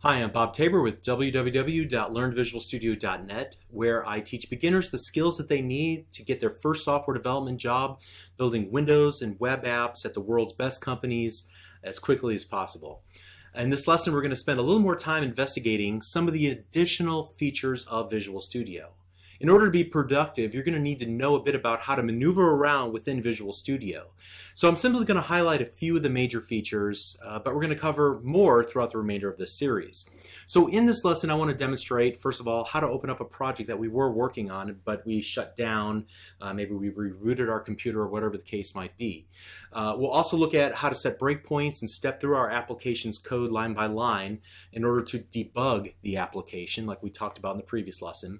Hi, I'm Bob Tabor with www.learnvisualstudio.net, where I teach beginners the skills that they need to get their first software development job building Windows and web apps at the world's best companies as quickly as possible. In this lesson, we're going to spend a little more time investigating some of the additional features of Visual Studio. In order to be productive, you're going to need to know a bit about how to maneuver around within Visual Studio. So I'm simply going to highlight a few of the major features, but we're going to cover more throughout the remainder of this series. So in this lesson, I want to demonstrate, first of all, how to open up a project that we were working on, but we shut down. Maybe we rebooted our computer or whatever the case might be. We'll also look at how to set breakpoints and step through our application's code line by line in order to debug the application, like we talked about in the previous lesson.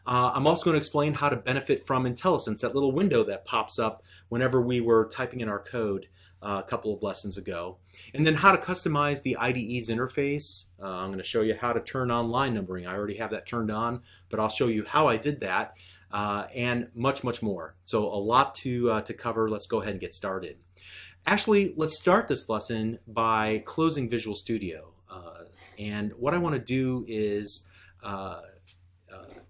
I'm also going to explain how to benefit from IntelliSense, that little window that pops up whenever we were typing in our code a couple of lessons ago. And then how to customize the IDE's interface. I'm going to show you how to turn on line numbering. I already have that turned on, but I'll show you how I did that, and much, much more. So a lot to cover. Let's go ahead and get started. Actually, let's start this lesson by closing Visual Studio. And what I want to do is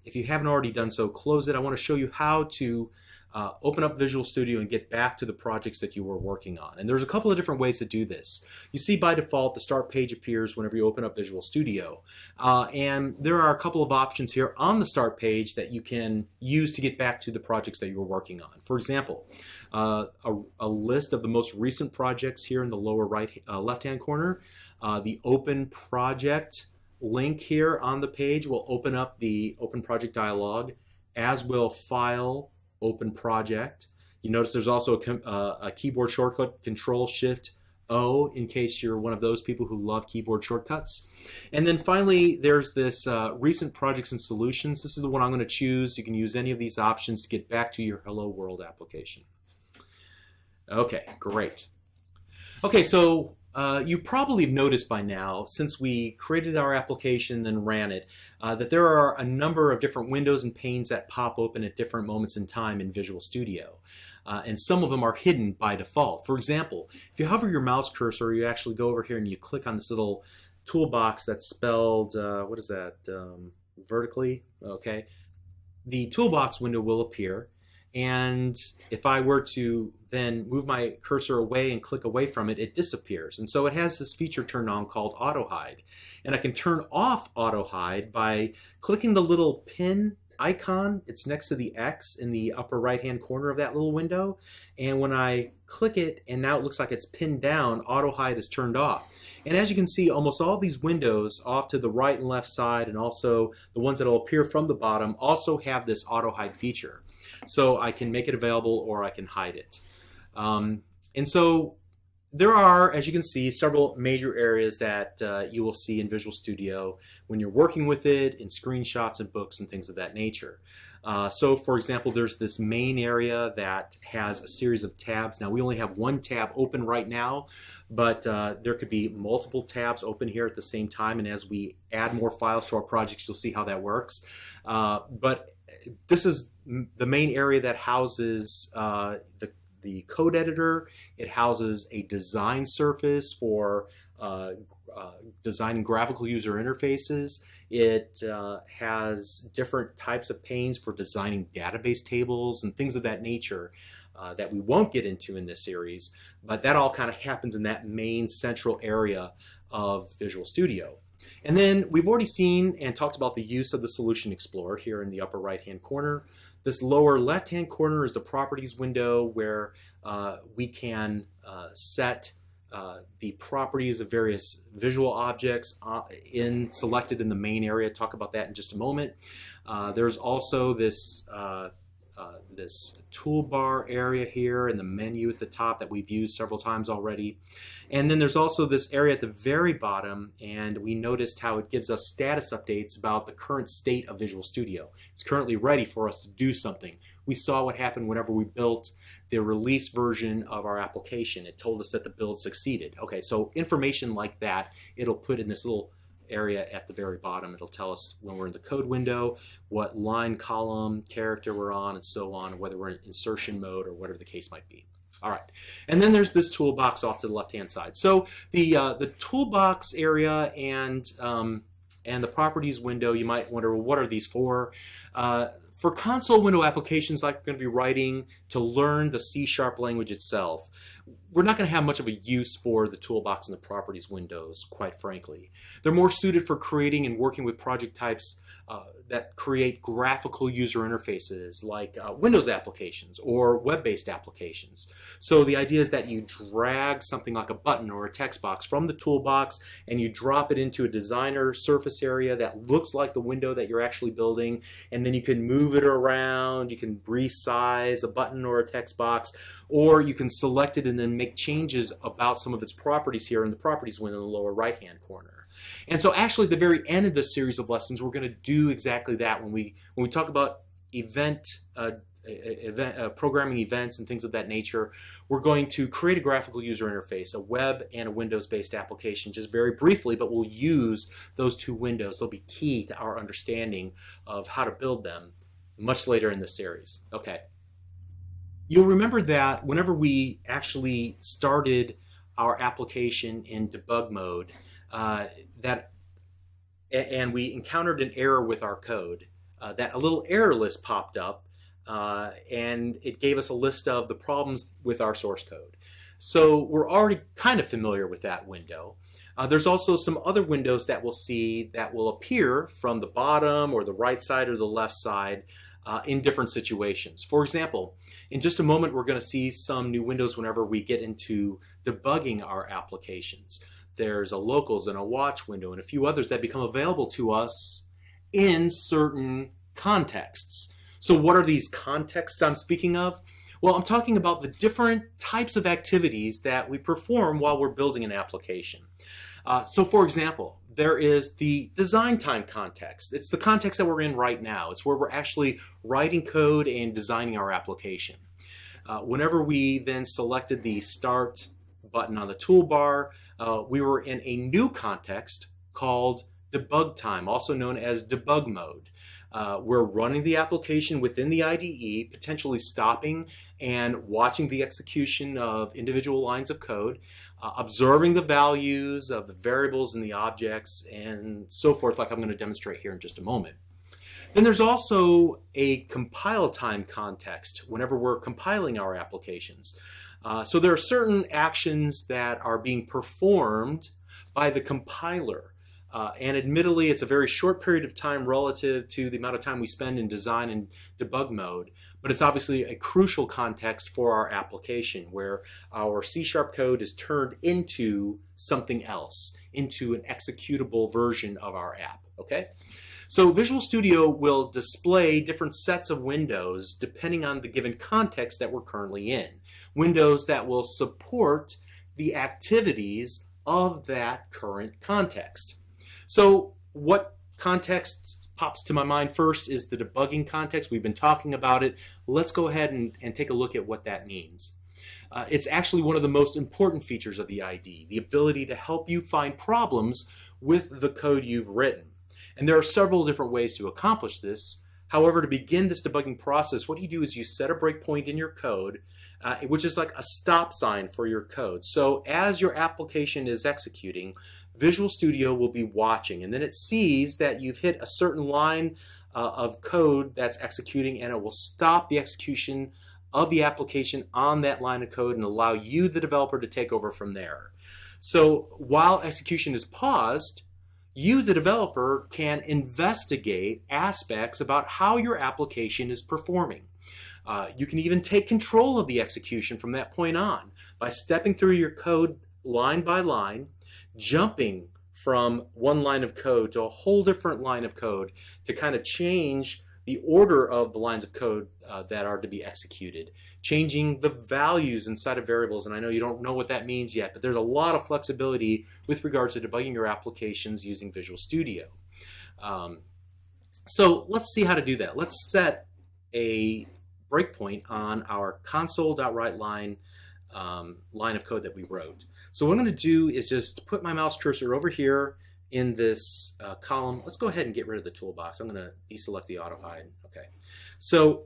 if you haven't already done so, close it. I want to show you how to open up Visual Studio and get back to the projects that you were working on. And there's a couple of different ways to do this. You see by default the start page appears whenever you open up Visual Studio. And there are a couple of options here on the start page that you can use to get back to the projects that you were working on. For example, a list of the most recent projects here in the lower left-hand corner. The Open Project link here on the page will open up the Open Project dialog, as will File, Open Project. You notice there's also a keyboard shortcut, Control-Shift-O, in case you're one of those people who love keyboard shortcuts. And then finally, there's this Recent Projects and Solutions. This is the one I'm going to choose. You can use any of these options to get back to your Hello World application. Okay, great. Okay, so you probably have noticed by now, since we created our application and ran it, that there are a number of different windows and panes that pop open at different moments in time in Visual Studio. And some of them are hidden by default. For example, if you hover your mouse cursor, you actually go over here and you click on this little toolbox that's spelled, what is that, vertically? Okay. The toolbox window will appear. And if I were to then move my cursor away and click away from it, it disappears. And so it has this feature turned on called Auto Hide. And I can turn off Auto Hide by clicking the little pin icon. It's next to the X in the upper right-hand corner of that little window. And when I click it, and now it looks like it's pinned down, Auto Hide is turned off. And as you can see, almost all these windows off to the right and left side, and also the ones that will appear from the bottom, also have this Auto Hide feature. So I can make it available or I can hide it. And so there are, as you can see, several major areas that you will see in Visual Studio when you're working with it, in screenshots and books and things of that nature. So for example, there's this main area that has a series of tabs. Now we only have one tab open right now, but there could be multiple tabs open here at the same time, and as we add more files to our projects, you'll see how that works. But this is the main area that houses the code editor. It houses a design surface for designing graphical user interfaces. It has different types of panes for designing database tables and things of that nature that we won't get into in this series, but that all kind of happens in that main central area of Visual Studio. And then we've already seen and talked about the use of the Solution Explorer here in the upper right-hand corner. This lower left-hand corner is the Properties window where we can set the properties of various visual objects selected in the main area. Talk about that in just a moment. There's also this this toolbar area here in the menu at the top that we've used several times already. And then there's also this area at the very bottom, and we noticed how it gives us status updates about the current state of Visual Studio. It's currently ready for us to do something. We saw what happened whenever we built the release version of our application. It told us that the build succeeded. Okay, so information like that, it'll put in this little area at the very bottom. It'll tell us when we're in the code window, what line, column, character we're on, and so on, whether we're in insertion mode or whatever the case might be. All right, and then there's this toolbox off to the left-hand side. So the toolbox area and the properties window, you might wonder, well, what are these for? For console window applications like we're going to be writing to learn the C# language itself, we're not going to have much of a use for the toolbox and the properties windows, quite frankly. They're more suited for creating and working with project types that create graphical user interfaces like Windows applications or web-based applications. So the idea is that you drag something like a button or a text box from the toolbox and you drop it into a designer surface area that looks like the window that you're actually building, and then you can move it around, you can resize a button or a text box, or you can select it and then make changes about some of its properties here in the properties window in the lower right-hand corner. And so actually at the very end of this series of lessons, we're going to do exactly that when we talk about programming events and things of that nature. We're going to create a graphical user interface, a web and a Windows-based application, just very briefly, but we'll use those two windows. They'll be key to our understanding of how to build them much later in the series. Okay. You'll remember that whenever we actually started our application in debug mode, and we encountered an error with our code, that a little error list popped up, and it gave us a list of the problems with our source code. So we're already kind of familiar with that window. There's also some other windows that we'll see that will appear from the bottom or the right side or the left side in different situations. For example, in just a moment we're going to see some new windows whenever we get into debugging our applications. There's a locals and a watch window and a few others that become available to us in certain contexts. So what are these contexts I'm speaking of? Well, I'm talking about the different types of activities that we perform while we're building an application. So for example, there is the design time context. It's the context that we're in right now. It's where we're actually writing code and designing our application. Whenever we then selected the Start button on the toolbar, we were in a new context called debug time, also known as debug mode. We're running the application within the IDE, potentially stopping and watching the execution of individual lines of code, observing the values of the variables and the objects, and so forth, like I'm going to demonstrate here in just a moment. Then there's also a compile time context whenever we're compiling our applications. So there are certain actions that are being performed by the compiler. And admittedly, it's a very short period of time relative to the amount of time we spend in design and debug mode, but it's obviously a crucial context for our application where our C# code is turned into something else, into an executable version of our app. Okay? So Visual Studio will display different sets of windows depending on the given context that we're currently in. Windows that will support the activities of that current context. So what context pops to my mind first is the debugging context. We've been talking about it. Let's go ahead and take a look at what that means. It's actually one of the most important features of the IDE, the ability to help you find problems with the code you've written. And there are several different ways to accomplish this. However, to begin this debugging process, what you do is you set a breakpoint in your code, which is like a stop sign for your code. So as your application is executing, Visual Studio will be watching, and then it sees that you've hit a certain line of code that's executing, and it will stop the execution of the application on that line of code and allow you, the developer, to take over from there. So while execution is paused, you, the developer, can investigate aspects about how your application is performing. You can even take control of the execution from that point on by stepping through your code line by line, jumping from one line of code to a whole different line of code to kind of change the order of the lines of code that are to be executed, changing the values inside of variables. And I know you don't know what that means yet, but there's a lot of flexibility with regards to debugging your applications using Visual Studio. So let's see how to do that. Let's set a breakpoint on our console.writeLine line of code that we wrote. So what I'm going to do is just put my mouse cursor over here in this column. Let's go ahead and get rid of the toolbox. I'm going to deselect the auto hide. Okay. So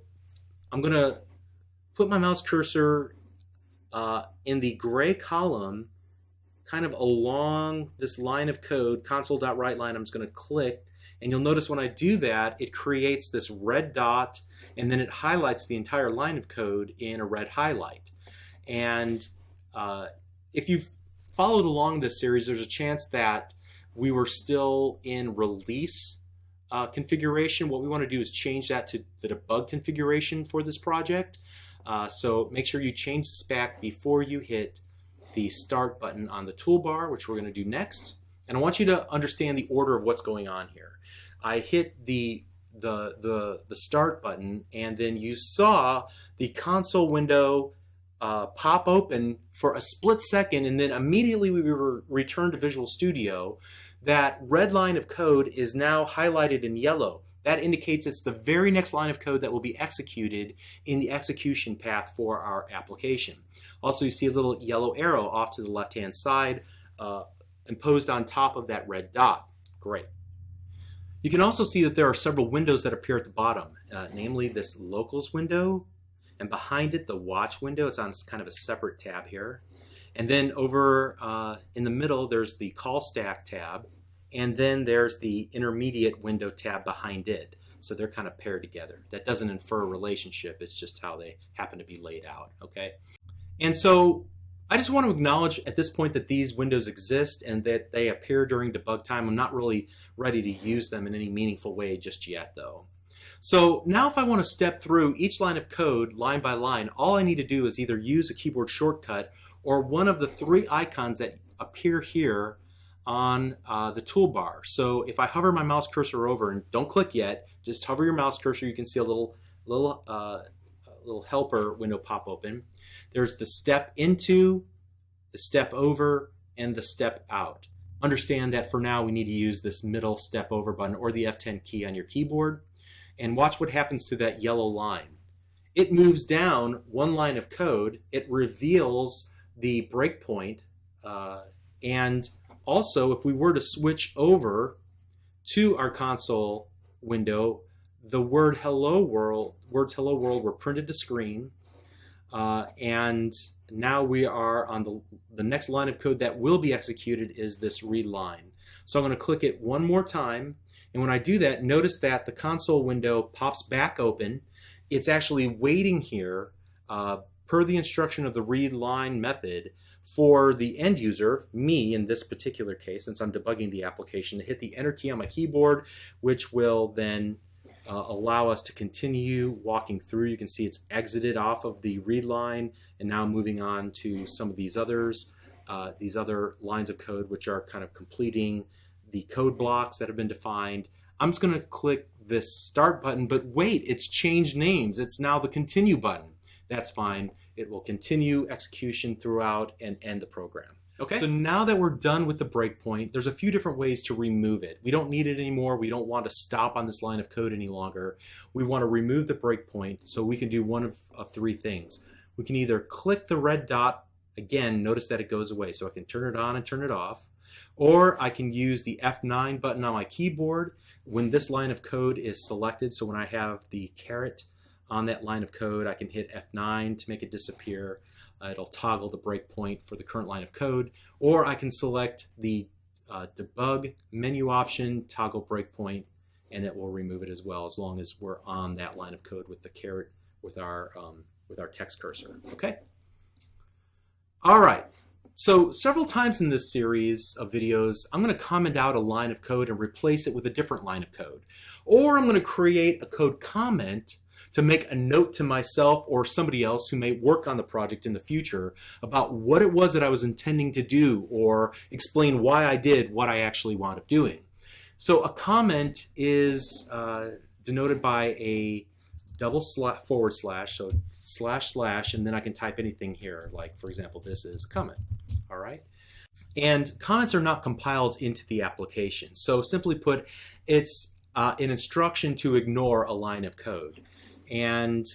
I'm going to put my mouse cursor in the gray column, kind of along this line of code, console.writeLine, I'm just going to click, and you'll notice when I do that, it creates this red dot, and then it highlights the entire line of code in a red highlight. And if you've followed along this series, there's a chance that we were still in release configuration. What we want to do is change that to the debug configuration for this project. So make sure you change this back before you hit the start button on the toolbar, which we're going to do next. And I want you to understand the order of what's going on here. I hit the start button, and then you saw the console window pop open for a split second, and then immediately we were returned to Visual Studio. That red line of code is now highlighted in yellow. That indicates it's the very next line of code that will be executed in the execution path for our application. Also, you see a little yellow arrow off to the left-hand side imposed on top of that red dot. Great. You can also see that there are several windows that appear at the bottom, namely this Locals window, and behind it the Watch window. It's on kind of a separate tab here. And then over in the middle there's the Call Stack tab, and then there's the Intermediate window tab behind it. So they're kind of paired together. That doesn't infer a relationship, it's just how they happen to be laid out, okay? And so I just want to acknowledge at this point that these windows exist and that they appear during debug time. I'm not really ready to use them in any meaningful way just yet, though. So now if I want to step through each line of code line by line, all I need to do is either use a keyboard shortcut or one of the three icons that appear here on the toolbar. So if I hover my mouse cursor over, and don't click yet, just hover your mouse cursor, you can see a little helper window pop open. There's the step into, the step over, and the step out. Understand that for now we need to use this middle step over button or the F10 key on your keyboard. And watch what happens to that yellow line. It moves down one line of code, it reveals the breakpoint, and also if we were to switch over to our console window, the words hello world were printed to screen, and now we are on the next line of code that will be executed is this read line. So I'm going to click it one more time, and when I do that, notice that the console window pops back open. It's actually waiting here per the instruction of the read line method for the end user, me in this particular case, since I'm debugging the application, to hit the enter key on my keyboard, which will then allow us to continue walking through. You can see it's exited off of the read line and now moving on to some of these other lines of code which are kind of completing the code blocks that have been defined. I'm just going to click this start button, but wait, it's changed names. It's now the continue button. That's fine. It will continue execution throughout and end the program. Okay, so now that we're done with the breakpoint, there's a few different ways to remove it. We don't need it anymore. We don't want to stop on this line of code any longer. We want to remove the breakpoint, so we can do one of three things. We can either click the red dot, again, notice that it goes away, so I can turn it on and turn it off, or I can use the F9 button on my keyboard when this line of code is selected. So when I have the caret on that line of code, I can hit F9 to make it disappear. It'll toggle the breakpoint for the current line of code, or I can select the debug menu option, toggle breakpoint, and it will remove it as well, as long as we're on that line of code with the caret with our text cursor. Okay. All right. So several times in this series of videos, I'm going to comment out a line of code and replace it with a different line of code, or I'm going to create a code comment to make a note to myself or somebody else who may work on the project in the future about what it was that I was intending to do, or explain why I did what I actually wound up doing. So a comment is denoted by a double forward slash, so // and then I can type anything here, like for example this is comment. All right, and comments are not compiled into the application, so simply put, it's an instruction to ignore a line of code. And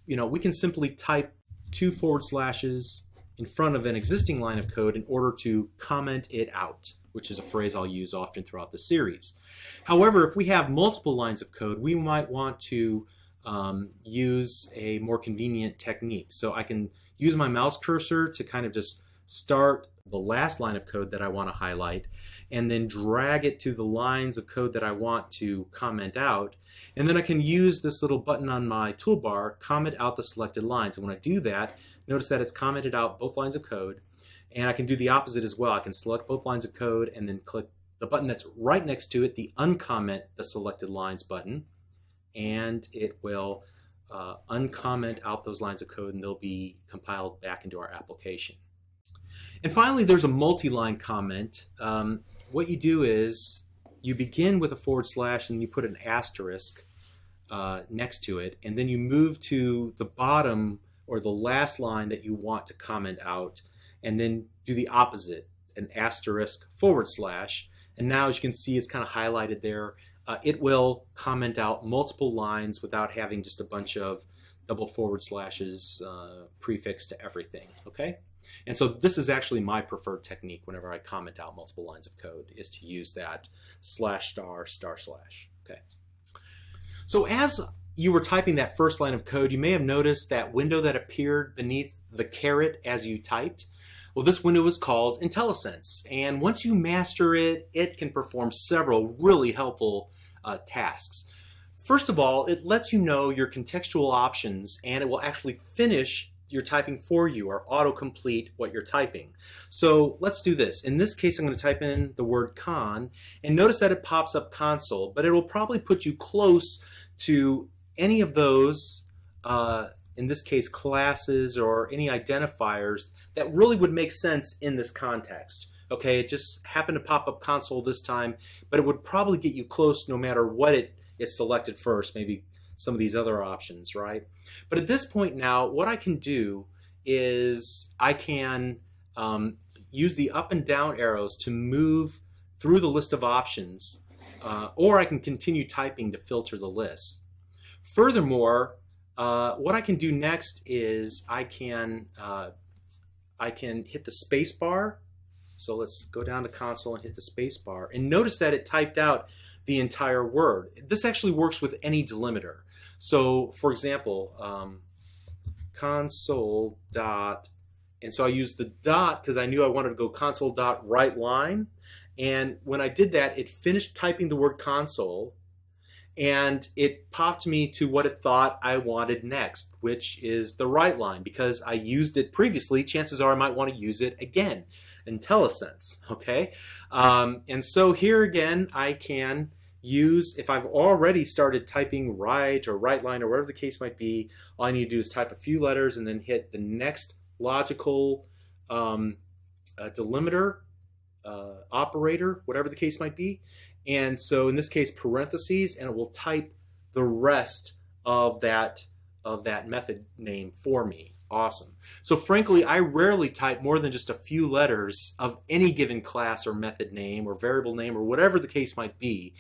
we can simply type 2 forward slashes in front of an existing line of code in order to comment it out, which is a phrase I'll use often throughout the series. However, if we have multiple lines of code, we might want to use a more convenient technique. So use my mouse cursor to kind of just start the last line of code that I want to highlight, and then drag it to the lines of code that I want to comment out. And then I can use this little button on my toolbar, comment out the selected lines. And when I do that, notice that it's commented out both lines of code. And I can do the opposite as well. I can select both lines of code and then click the button that's right next to it, the uncomment the selected lines button, and it will uncomment out those lines of code, and they'll be compiled back into our application. And finally, there's a multi-line comment. What you do is you begin with a / and you put an asterisk next to it, and then you move to the bottom or the last line that you want to comment out, and then do the opposite, an asterisk /. And now, as you can see, it's kind of highlighted there. It will comment out multiple lines without having just a bunch of double / prefixed to everything, okay? And so this is actually my preferred technique whenever I comment out multiple lines of code, is to use that /*/. Okay. So as you were typing that first line of code, you may have noticed that window that appeared beneath the caret as you typed. Well, this window is called IntelliSense, and once you master it, it can perform several really helpful tasks. First of all, it lets you know your contextual options, and it will actually finish your typing for you, or autocomplete what you're typing. So let's do this. In this case, I'm going to type in the word con, and notice that it pops up console, but it will probably put you close to any of those, in this case, classes or any identifiers that really would make sense in this context. Okay, it just happened to pop up console this time, but it would probably get you close no matter what it is selected first, maybe some of these other options, right? But at this point now, what I can do is I can use the up and down arrows to move through the list of options, or I can continue typing to filter the list. Furthermore, what I can do next is I can hit the space bar. So let's go down to console and hit the space bar, and notice that it typed out the entire word. This actually works with any delimiter. So for example, console dot, and so I used the dot because I knew I wanted to go console dot right line, and when I did that, it finished typing the word console, and it popped me to what it thought I wanted next, which is the right line. Because I used it previously, chances are I might want to use it again. IntelliSense, okay? And so here again, I can use, if I've already started typing right or right line or whatever the case might be, all I need to do is type a few letters and then hit the next logical delimiter, operator, whatever the case might be. And so in this case, parentheses, and it will type the rest of that method name for me. Awesome. So frankly, I rarely type more than just a few letters of any given class or method name or variable name or whatever the case might be.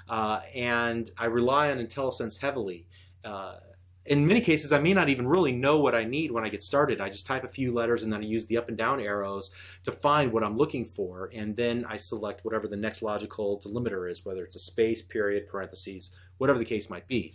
And I rely on IntelliSense heavily. In many cases, I may not even really know what I need when I get started. I just type a few letters and then I use the up and down arrows to find what I'm looking for. And then I select whatever the next logical delimiter is, whether it's a space, period, parentheses, whatever the case might be.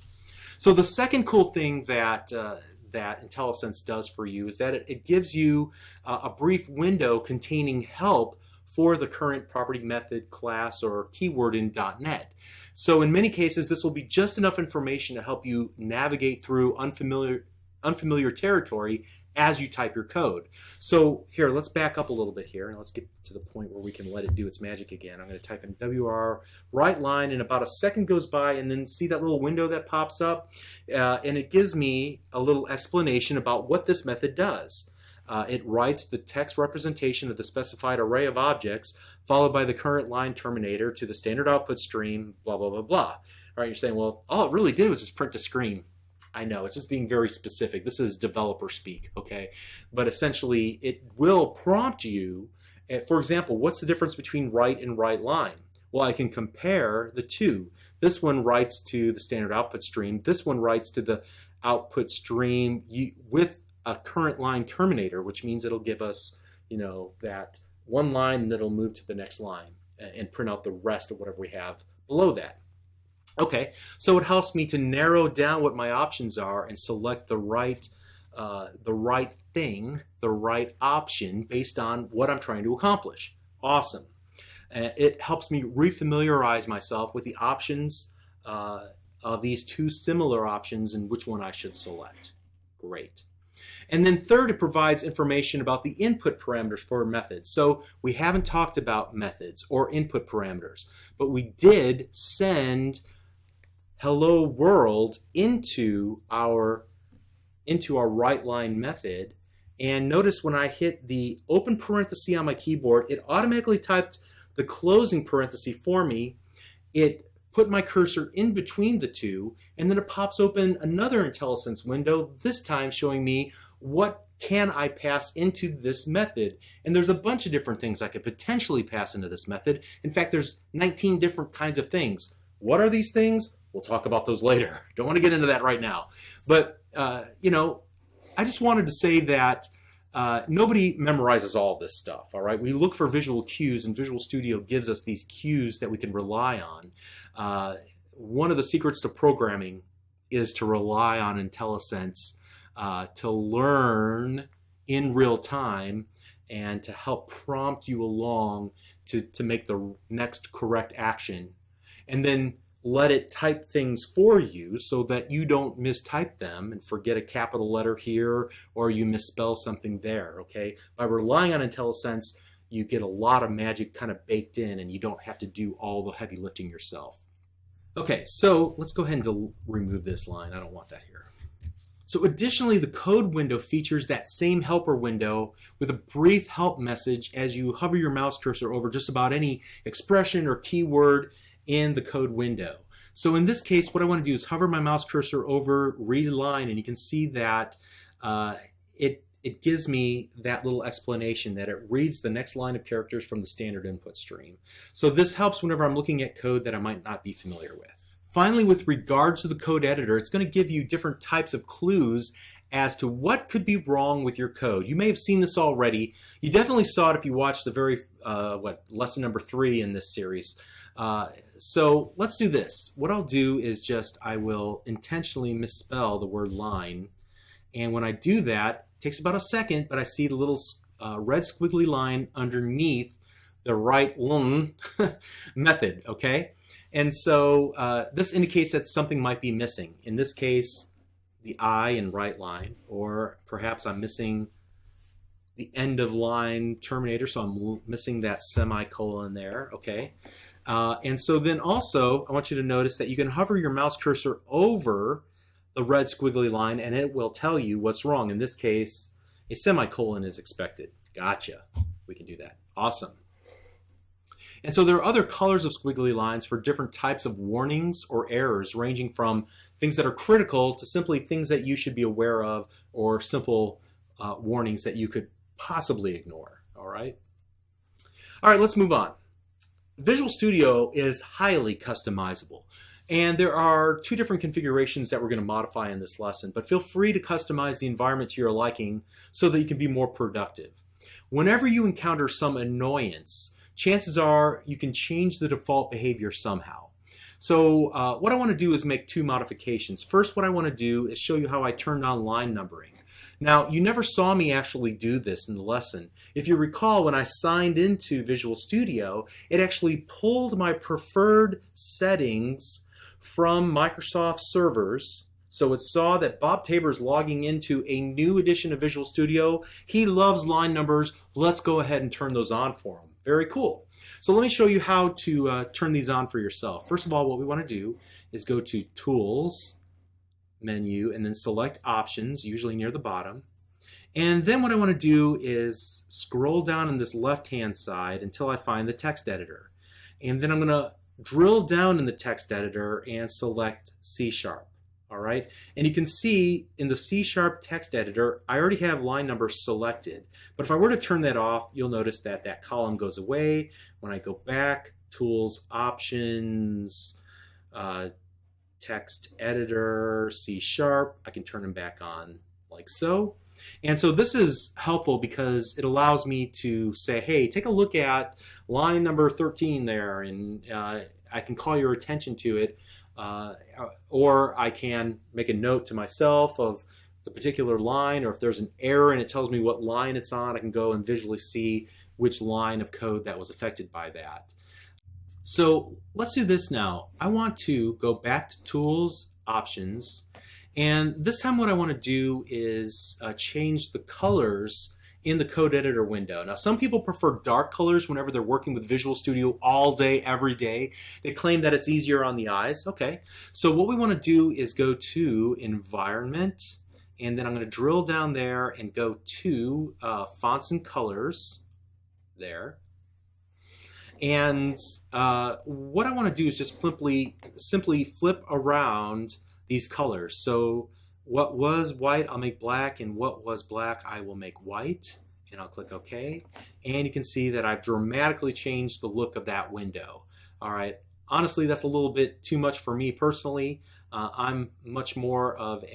So the second cool thing that IntelliSense does for you is that it gives you a brief window containing help for the current property method, class, or keyword in .NET. So in many cases, this will be just enough information to help you navigate through unfamiliar territory as you type your code. So here, let's back up a little bit here, and let's get to the point where we can let it do its magic again. I'm going to type in WR right line, and about a second goes by, and then see that little window that pops up, and it gives me a little explanation about what this method does. It writes the text representation of the specified array of objects, followed by the current line terminator to the standard output stream, blah, blah, blah, blah. All right, you're saying, well, all it really did was just print a screen. I know, it's just being very specific. This is developer speak, okay? But essentially, it will prompt you, for example, what's the difference between right and right line? Well, I can compare the two. This one writes to the standard output stream. This one writes to the output stream with a current line terminator, which means it'll give us, you know, that one line, and it'll move to the next line and print out the rest of whatever we have below that. Okay, so it helps me to narrow down what my options are and select the right the right thing, the right option based on what I'm trying to accomplish. Awesome. It helps me refamiliarize myself with the options of these two similar options and which one I should select. Great. And then third, it provides information about the input parameters for methods. So we haven't talked about methods or input parameters, but we did send hello world into our write line method. And notice when I hit the open parenthesis on my keyboard, it automatically typed the closing parenthesis for me. It put my cursor in between the two, and then it pops open another IntelliSense window, this time showing me what can I pass into this method. And there's a bunch of different things I could potentially pass into this method. In fact, there's 19 different kinds of things. What are these things? We'll talk about those later. Don't want to get into that right now. But, you know, I just wanted to say that nobody memorizes all this stuff, all right? We look for visual cues, and Visual Studio gives us these cues that we can rely on. One of the secrets to programming is to rely on IntelliSense to learn in real time and to help prompt you along to make the next correct action. And then let it type things for you so that you don't mistype them and forget a capital letter here or you misspell something there, okay? By relying on IntelliSense, you get a lot of magic kind of baked in and you don't have to do all the heavy lifting yourself. Okay, so let's go ahead and remove this line. I don't want that here. So additionally, the code window features that same helper window with a brief help message as you hover your mouse cursor over just about any expression or keyword in the code window. So in this case, what I want to do is hover my mouse cursor over read line, and you can see that it gives me that little explanation that it reads the next line of characters from the standard input stream. So this helps whenever I'm looking at code that I might not be familiar with. Finally, with regards to the code editor, it's going to give you different types of clues as to what could be wrong with your code. You may have seen this already. You definitely saw it if you watched the very, lesson number 3 in this series. So let's do this. What I'll do is I will intentionally misspell the word line. And when I do that, it takes about a second, but I see the little red squiggly line underneath the write method, okay? And so this indicates that something might be missing. In this case, the I in write line, or perhaps I'm missing the end of line terminator, so I'm missing that semicolon there, okay? And so then also, I want you to notice that you can hover your mouse cursor over the red squiggly line and it will tell you what's wrong. In this case, a semicolon is expected. Gotcha. We can do that. Awesome. And so there are other colors of squiggly lines for different types of warnings or errors, ranging from things that are critical to simply things that you should be aware of, or simple warnings that you could possibly ignore. All right? All right, let's move on. Visual Studio is highly customizable, and there are 2 different configurations that we're going to modify in this lesson, but feel free to customize the environment to your liking so that you can be more productive. Whenever you encounter some annoyance, chances are you can change the default behavior somehow. So what I want to do is make 2 modifications. First, what I want to do is show you how I turned on line numbering. Now, you never saw me actually do this in the lesson. If you recall, when I signed into Visual Studio, it actually pulled my preferred settings from Microsoft servers. So it saw that Bob Tabor is logging into a new edition of Visual Studio. He loves line numbers. Let's go ahead and turn those on for him. Very cool. So let me show you how to turn these on for yourself. First of all, what we want to do is go to Tools, Menu, and then select Options, usually near the bottom. And then what I want to do is scroll down on this left-hand side until I find the text editor. And then I'm going to drill down in the text editor and select C#. All right, and you can see in the C# text editor, I already have line numbers selected. But if I were to turn that off, you'll notice that that column goes away. When I go back, Tools, Options, Text Editor, C#, I can turn them back on like so. And so this is helpful because it allows me to say, hey, take a look at line number 13 there, and I can call your attention to it. Or I can make a note to myself of the particular line, or if there's an error and it tells me what line it's on, I can go and visually see which line of code that was affected by that. So let's do this now. I want to go back to Tools, Options, and this time what I want to do is change the colors in the code editor window. Now, some people prefer dark colors whenever they're working with Visual Studio all day, every day. They claim that it's easier on the eyes. Okay, so what we want to do is go to Environment, and then I'm going to drill down there and go to Fonts and Colors there. And what I want to do is just simply flip around these colors. So what was white, I'll make black, and what was black, I will make white, and I'll click OK. And you can see that I've dramatically changed the look of that window. All right, honestly, that's a little bit too much for me personally. I'm much more of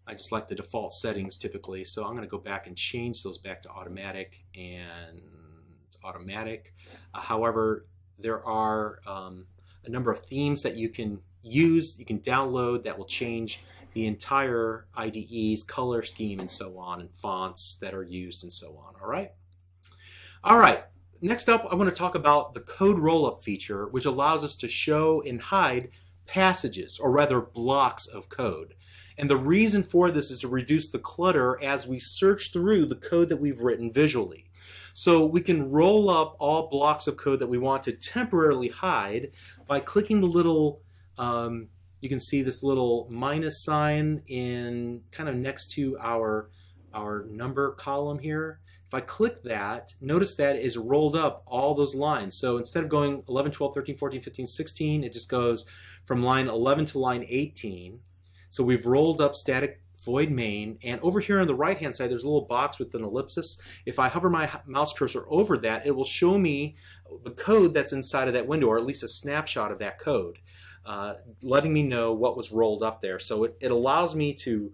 I just like the default settings typically, so I'm going to go back and change those back to automatic and automatic. However, there are a number of themes that you can use, you can download that will change the entire IDE's color scheme and so on, and fonts that are used and so on. All right. Next up, I want to talk about the code rollup feature, which allows us to show and hide passages, or rather blocks of code. And the reason for this is to reduce the clutter as we search through the code that we've written visually. So we can roll up all blocks of code that we want to temporarily hide by clicking the little, you can see this little minus sign in kind of next to our number column here. If I click that, notice that it is rolled up all those lines. So instead of going 11, 12, 13, 14, 15, 16, it just goes from line 11 to line 18. So we've rolled up static void main, and over here on the right hand side there's a little box with an ellipsis. If I hover my mouse cursor over that, it will show me the code that's inside of that window, or at least a snapshot of that code, letting me know what was rolled up there. So it allows me to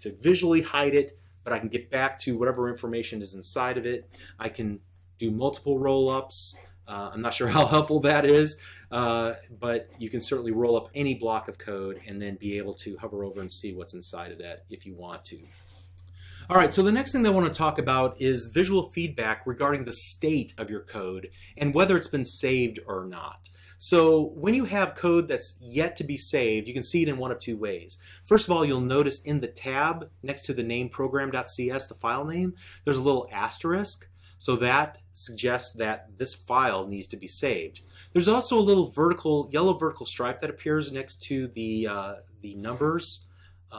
visually hide it, but I can get back to whatever information is inside of it. I can do multiple roll-ups. I'm not sure how helpful that is, but you can certainly roll up any block of code and then be able to hover over and see what's inside of that if you want to. All right, so the next thing that I want to talk about is visual feedback regarding the state of your code and whether it's been saved or not. So when you have code that's yet to be saved, you can see it in one of two ways. First of all, you'll notice in the tab next to the name program.cs, the file name, there's a little asterisk. So that suggests that this file needs to be saved. There's also a little yellow vertical stripe that appears next to the numbers,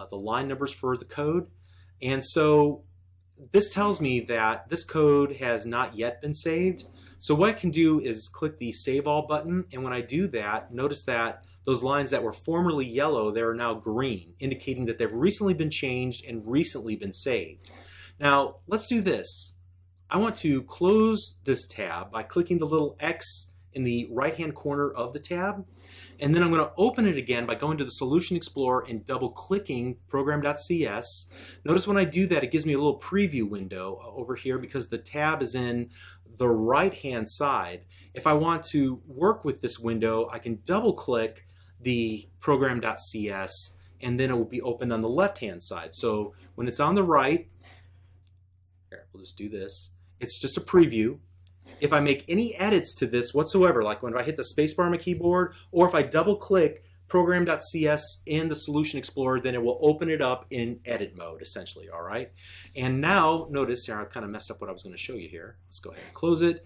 the line numbers for the code. And so this tells me that this code has not yet been saved. So what I can do is click the Save All button, and when I do that, notice that those lines that were formerly yellow, they are now green, indicating that they've recently been changed and recently been saved. Now, let's do this. I want to close this tab by clicking the little X in the right-hand corner of the tab, and then I'm going to open it again by going to the Solution Explorer and double-clicking program.cs. Notice when I do that, it gives me a little preview window over here because the tab is in the right-hand side. If I want to work with this window, I can double-click the program.cs, and then it will be opened on the left-hand side. So when it's on the right, here, we'll just do this. It's just a preview. If I make any edits to this whatsoever, like when I hit the spacebar on my keyboard, or if I double-click program.cs in the Solution Explorer, then it will open it up in edit mode, essentially, all right? And now, notice here, I kind of messed up what I was going to show you here. Let's go ahead and close it,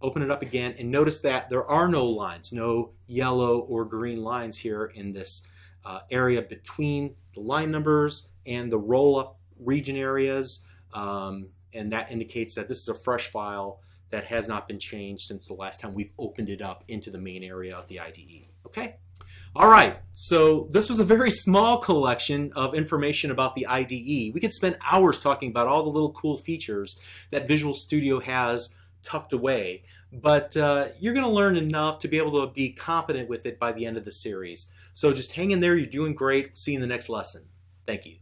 open it up again, and notice that there are no lines, no yellow or green lines here in this area between the line numbers and the roll-up region areas. And that indicates that this is a fresh file that has not been changed since the last time we've opened it up into the main area of the IDE. Okay? All right, so this was a very small collection of information about the IDE. We could spend hours talking about all the little cool features that Visual Studio has tucked away, but you're going to learn enough to be able to be competent with it by the end of the series. So just hang in there, you're doing great. See you in the next lesson. Thank you.